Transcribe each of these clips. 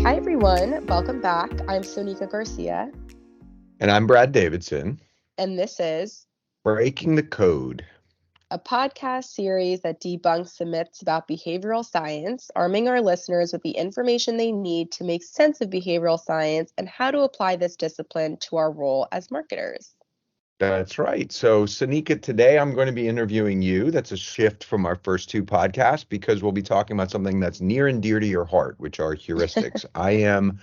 Hi, everyone. Welcome back. I'm Sonika Garcia, And I'm Brad Davidson, and this is breaking the code. a podcast series that debunks the myths about behavioral science, arming our listeners with the information they need to make sense of behavioral science and how to apply this discipline to our role as marketers. That's right. So, Sanika, today I'm going to be interviewing you. That's a shift from our first two podcasts because we'll be talking about something that's near and dear to your heart, which are heuristics. I am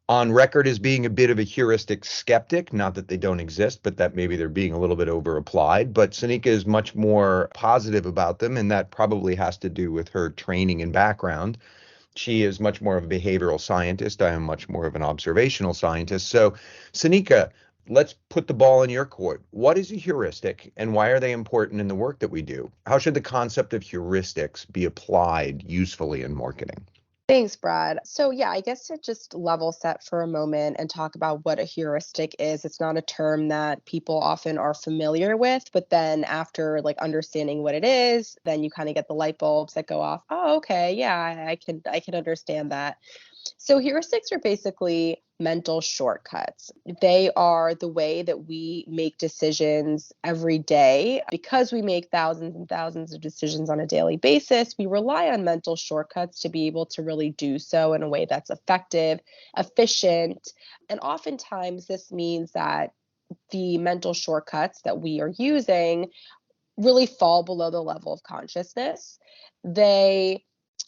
on record as being a bit of a heuristic skeptic, not that they don't exist, but that maybe they're being a little bit over applied. But Sanika is much more positive about them, and that probably has to do with her training and background. She is much more of a behavioral scientist. I am much more of an observational scientist. So, Sanika, let's put the ball in your court. What is a heuristic and why are they important in the work that we do? How should the concept of heuristics be applied usefully in marketing? Thanks, Brad. So, yeah, I guess to just level set for a moment and talk about what a heuristic is, it's not a term that people often are familiar with, but then after understanding what it is, then you kind of get the light bulbs that go off. Oh, okay, yeah, I can understand that. So heuristics are basically mental shortcuts. They are the way that we make decisions every day. Because we make thousands and thousands of decisions on a daily basis, we rely on mental shortcuts to be able to really do so in a way that's effective, efficient, and oftentimes this means that the mental shortcuts that we are using really fall below the level of consciousness. They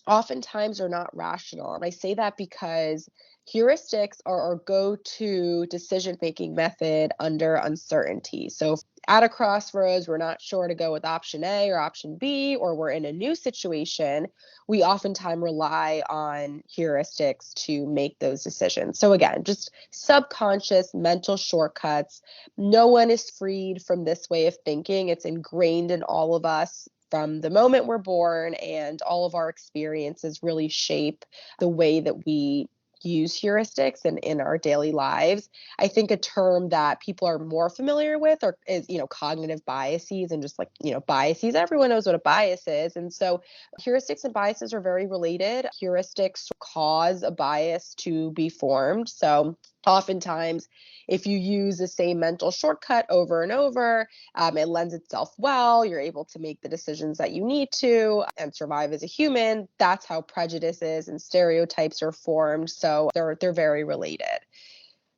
oftentimes are not rational. And I say that because heuristics are our go-to decision-making method under uncertainty. So at a crossroads, we're not sure to go with option A or option B, or we're in a new situation, we oftentimes rely on heuristics to make those decisions. So again, just subconscious mental shortcuts. No one is freed from this way of thinking. It's ingrained in all of us from the moment we're born, and all of our experiences really shape the way that we use heuristics in our daily lives. I think a term that people are more familiar with is cognitive biases, and just biases. Everyone knows what a bias is. And so heuristics and biases are very related. Heuristics cause a bias to be formed. So oftentimes, if you use the same mental shortcut over and over, it lends itself well. You're able to make the decisions that you need to and survive as a human. That's how prejudices and stereotypes are formed. So they're very related.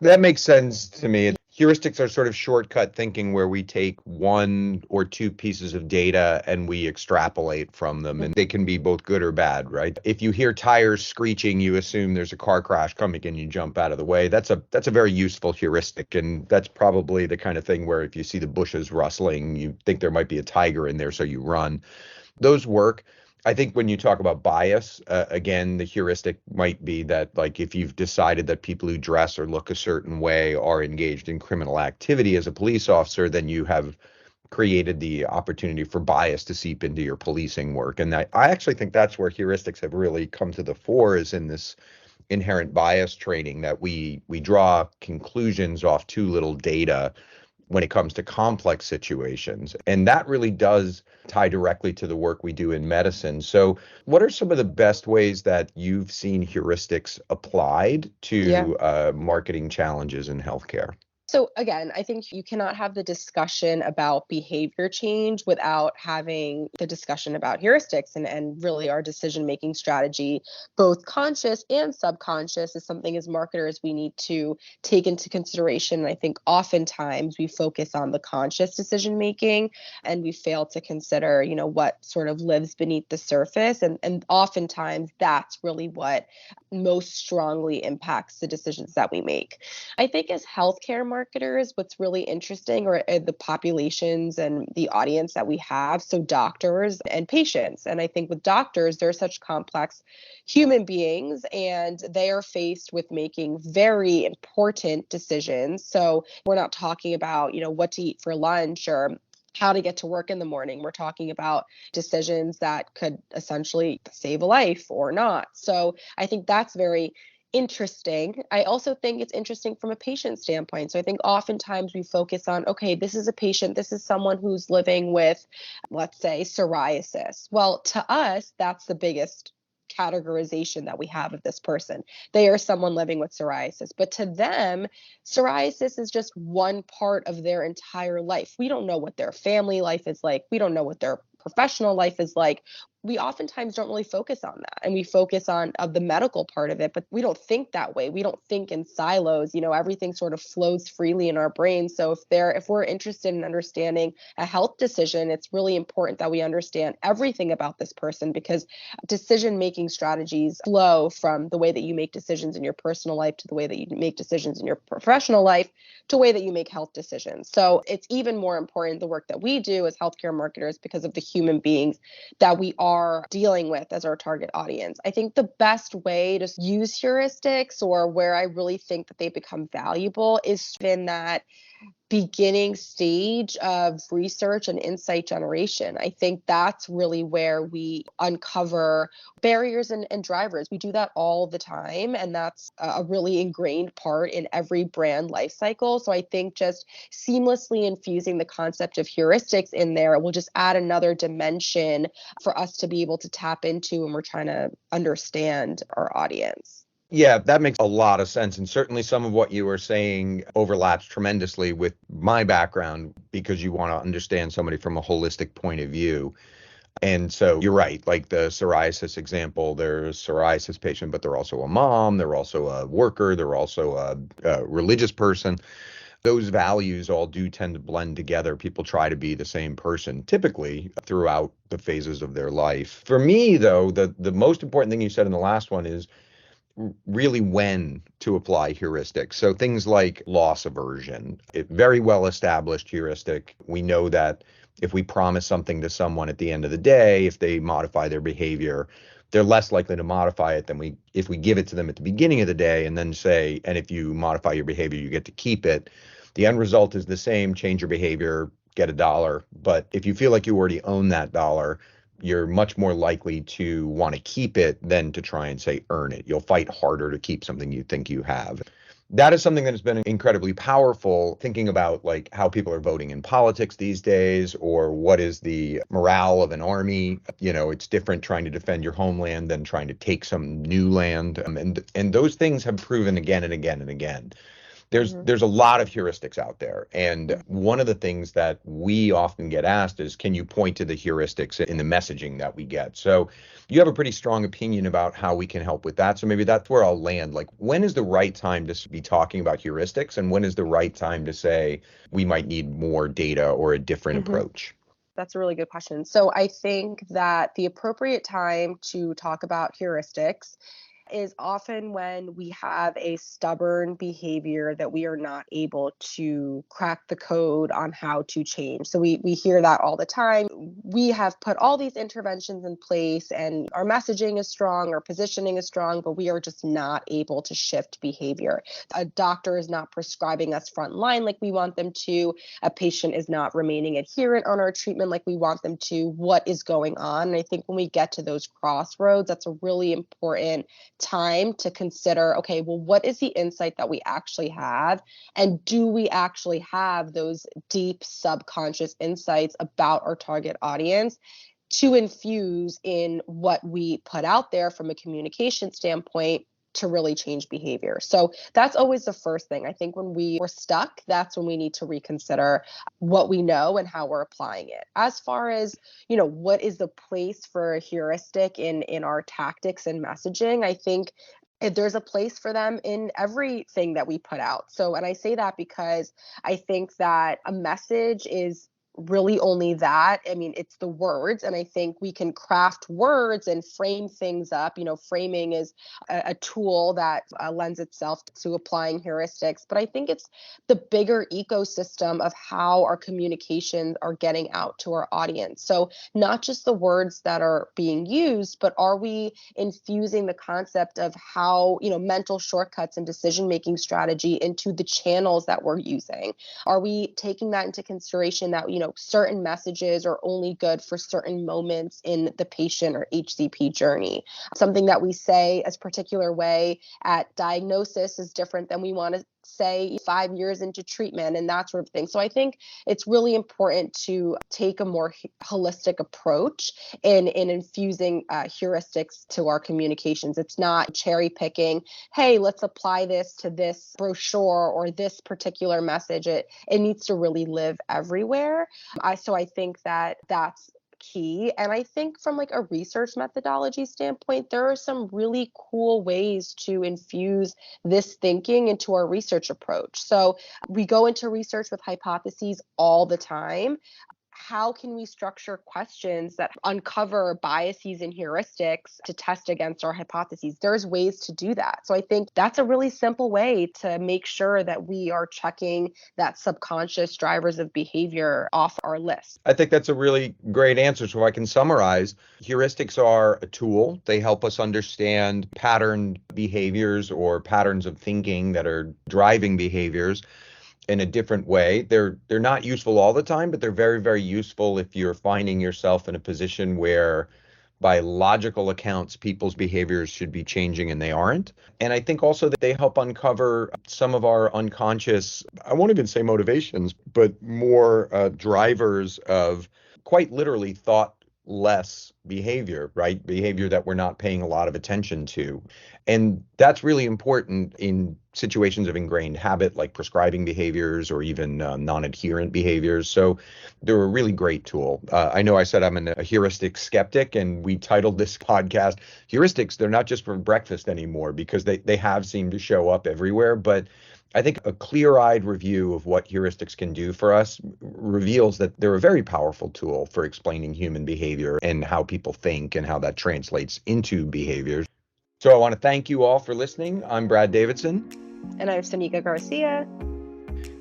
That makes sense to me. Heuristics are sort of shortcut thinking where we take one or two pieces of data and we extrapolate from them, and they can be both good or bad, right? If you hear tires screeching, you assume there's a car crash coming and you jump out of the way. That's a very useful heuristic, and that's probably the kind of thing where if you see the bushes rustling, you think there might be a tiger in there, so you run. Those work. I think when you talk about bias, again, the heuristic might be that, like, if you've decided that people who dress or look a certain way are engaged in criminal activity as a police officer, then you have created the opportunity for bias to seep into your policing work. And I actually think that's where heuristics have really come to the fore, is in this inherent bias training that we draw conclusions off too little data when it comes to complex situations. And that really does tie directly to the work we do in medicine. So, what are some of the best ways that you've seen heuristics applied Yeah. to marketing challenges in healthcare? So again, I think you cannot have the discussion about behavior change without having the discussion about heuristics, and really our decision-making strategy, both conscious and subconscious, is something as marketers we need to take into consideration. And I think oftentimes we focus on the conscious decision-making and we fail to consider, what sort of lives beneath the surface. And oftentimes that's really what most strongly impacts the decisions that we make. I think as healthcare marketers, what's really interesting are the populations and the audience that we have. So doctors and patients. And I think with doctors, they're such complex human beings and they are faced with making very important decisions. So we're not talking about, what to eat for lunch or how to get to work in the morning. We're talking about decisions that could essentially save a life or not. So I think that's very interesting. I also think it's interesting from a patient standpoint. So I think oftentimes we focus on, okay, this is a patient, this is someone who's living with, let's say, psoriasis. Well, to us, that's the biggest categorization that we have of this person. They are someone living with psoriasis, but to them, psoriasis is just one part of their entire life. We don't know what their family life is like. We don't know what their professional life is like. We oftentimes don't really focus on that, and we focus on the medical part of it, but we don't think that way. We don't think in silos. Everything sort of flows freely in our brains. So if we're interested in understanding a health decision, it's really important that we understand everything about this person, because decision making strategies flow from the way that you make decisions in your personal life to the way that you make decisions in your professional life to the way that you make health decisions. So it's even more important, the work that we do as healthcare marketers, because of the human beings that we are dealing with as our target audience. I think the best way to use heuristics, or where I really think that they become valuable, is in that beginning stage of research and insight generation. I think that's really where we uncover barriers and drivers. We do that all the time, and that's a really ingrained part in every brand life cycle. So I think just seamlessly infusing the concept of heuristics in there will just add another dimension for us to be able to tap into when we're trying to understand our audience. Yeah, that makes a lot of sense. And certainly some of what you were saying overlaps tremendously with my background, because you want to understand somebody from a holistic point of view. And so you're right, like the psoriasis example, there's a psoriasis patient, but they're also a mom, they're also a worker, they're also a religious person. Those values all do tend to blend together. People try to be the same person typically throughout the phases of their life. For me, though, the most important thing you said in the last one is really when to apply heuristics. So things like loss aversion, very well established heuristic. We know that if we promise something to someone at the end of the day, if they modify their behavior, they're less likely to modify it than if we give it to them at the beginning of the day and then say, and if you modify your behavior, you get to keep it. The end result is the same: change your behavior, get $1. But if you feel like you already own that dollar, you're much more likely to want to keep it than to try and say earn it. You'll fight harder to keep something you think you have. That is something that has been incredibly powerful, thinking about like how people are voting in politics these days, or what is the morale of an army. It's different trying to defend your homeland than trying to take some new land. And those things have proven again and again and again. There's a lot of heuristics out there. And one of the things that we often get asked is, can you point to the heuristics in the messaging that we get? So you have a pretty strong opinion about how we can help with that. So maybe that's where I'll land. Like, when is the right time to be talking about heuristics, and when is the right time to say we might need more data or a different approach? That's a really good question. So I think that the appropriate time to talk about heuristics is often when we have a stubborn behavior that we are not able to crack the code on how to change. So we hear that all the time. We have put all these interventions in place, and our messaging is strong, our positioning is strong, but we are just not able to shift behavior. A doctor is not prescribing us front line like we want them to. A patient is not remaining adherent on our treatment like we want them to. What is going on? And I think when we get to those crossroads, that's a really important time to consider, okay, well, what is the insight that we actually have? And do we actually have those deep subconscious insights about our target audience to infuse in what we put out there from a communication standpoint to really change behavior? So that's always the first thing. I think when we're stuck, that's when we need to reconsider what we know and how we're applying it. As far as, what is the place for a heuristic in our tactics and messaging, I think there's a place for them in everything that we put out. So, and I say that because I think that a message is really only that. I mean, it's the words, and I think we can craft words and frame things up. Framing is a tool that lends itself to applying heuristics, but I think it's the bigger ecosystem of how our communications are getting out to our audience. So not just the words that are being used, but are we infusing the concept of how, mental shortcuts and decision-making strategy into the channels that we're using? Are we taking that into consideration that, certain messages are only good for certain moments in the patient or HCP journey? Something that we say a particular way at diagnosis is different than we want to say 5 years into treatment and that sort of thing. So I think it's really important to take a more holistic approach in infusing heuristics to our communications. It's not cherry picking, hey, let's apply this to this brochure or this particular message. It needs to really live everywhere. So I think that that's key. And I think from like a research methodology standpoint, there are some really cool ways to infuse this thinking into our research approach. So we go into research with hypotheses all the time. How can we structure questions that uncover biases and heuristics to test against our hypotheses? There's ways to do that. So I think that's a really simple way to make sure that we are checking that subconscious drivers of behavior off our list. I think that's a really great answer. So if I can summarize, heuristics are a tool. They help us understand patterned behaviors or patterns of thinking that are driving behaviors in a different way. They're not useful all the time, but they're very, very useful if you're finding yourself in a position where, by logical accounts, people's behaviors should be changing and they aren't. And I think also that they help uncover some of our unconscious, I won't even say motivations, but more drivers of quite literally thoughtless behavior, right? Behavior that we're not paying a lot of attention to. And that's really important in situations of ingrained habit, like prescribing behaviors or even non-adherent behaviors. So they're a really great tool. I know I said I'm a heuristic skeptic, and we titled this podcast Heuristics. They're not just for breakfast anymore, because they have seemed to show up everywhere. But I think a clear-eyed review of what heuristics can do for us reveals that they're a very powerful tool for explaining human behavior and how people think and how that translates into behaviors. So I want to thank you all for listening. I'm Brad Davidson. And I'm Sanika Garcia.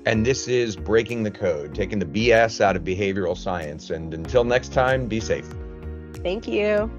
And this is Breaking the Code, taking the BS out of behavioral science. And until next time, be safe. Thank you.